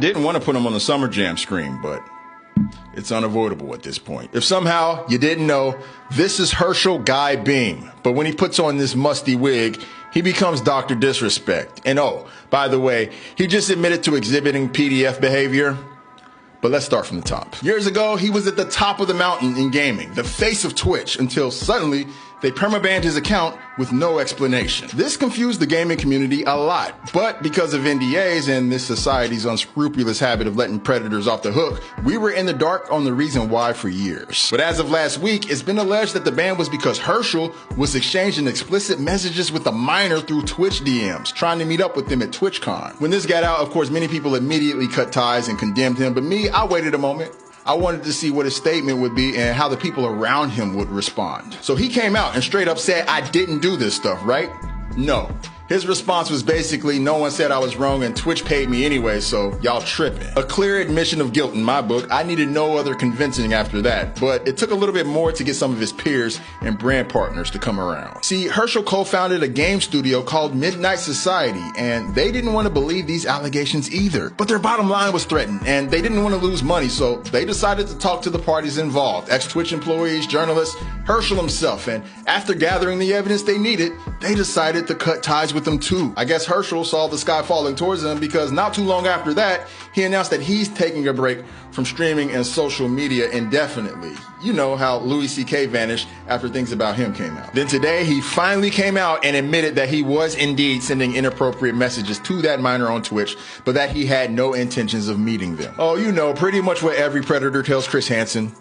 Didn't want to put him on the Summer Jam screen, but it's unavoidable at this point. If somehow you didn't know, this is Herschel Guy Beam. But when he puts on this musty wig, he becomes Dr. Disrespect. And oh, by the way, he just admitted to exhibiting PDF behavior. But let's start from the top. Years ago, he was at the top of the mountain in gaming, the face of Twitch, until suddenly they permabanned his account with no explanation. This confused the gaming community a lot, but because of NDAs and this society's unscrupulous habit of letting predators off the hook, we were in the dark on the reason why for years. But as of last week, it's been alleged that the ban was because Herschel was exchanging explicit messages with a minor through Twitch DMs, trying to meet up with them at TwitchCon. When this got out, of course, many people immediately cut ties and condemned him, but me, I waited a moment. I wanted to see what his statement would be and how the people around him would respond. So he came out and straight up said, I didn't do this stuff, right? No. His response was basically, no one said I was wrong and Twitch paid me anyway, so y'all tripping. A clear admission of guilt in my book. I needed no other convincing after that, but it took a little bit more to get some of his peers and brand partners to come around. See, Herschel co-founded a game studio called Midnight Society, and they didn't want to believe these allegations either. But their bottom line was threatened, and they didn't want to lose money, so they decided to talk to the parties involved, ex-Twitch employees, journalists, Herschel himself, and after gathering the evidence they needed, they decided to cut ties with them too. I guess Herschel saw the sky falling towards him because not too long after that, he announced that he's taking a break from streaming and social media indefinitely. You know how Louis C.K. vanished after things about him came out. Then today, he finally came out and admitted that he was indeed sending inappropriate messages to that minor on Twitch, but that he had no intentions of meeting them. Oh, you know, pretty much what every predator tells Chris Hansen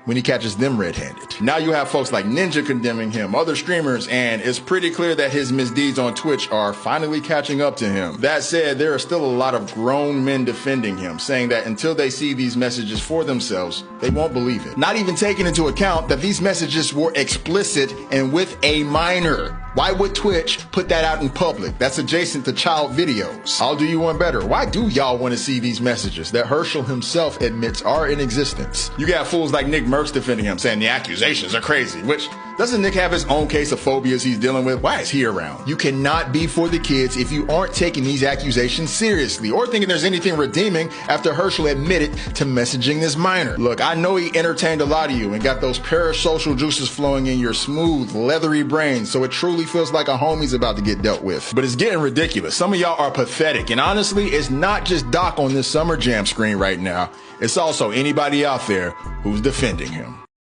when he catches them red-handed. Now you have folks like Ninja condemning him, other streamers, and it's pretty clear that his misdeeds on Twitch are finally catching up to him. That said, there are still a lot of grown men defending him, saying that until they see these messages for themselves, they won't believe it. Not even taking into account that these messages were explicit and with a minor. Why would Twitch put that out in public? That's adjacent to child videos. I'll do you one better. Why do y'all want to see these messages that Herschel himself admits are in existence? You got fools like Nick Merckx defending him, saying the accusations are crazy, which doesn't Nick have his own case of phobias he's dealing with? Why is he around? You cannot be for the kids if you aren't taking these accusations seriously or thinking there's anything redeeming after Herschel admitted to messaging this minor. Look, I know he entertained a lot of you and got those parasocial juices flowing in your smooth, leathery brain, so it truly feels like a homie's about to get dealt with. But it's getting ridiculous. Some of y'all are pathetic, and honestly, it's not just Doc on this Summer Jam screen right now. It's also anybody out there who's defending him.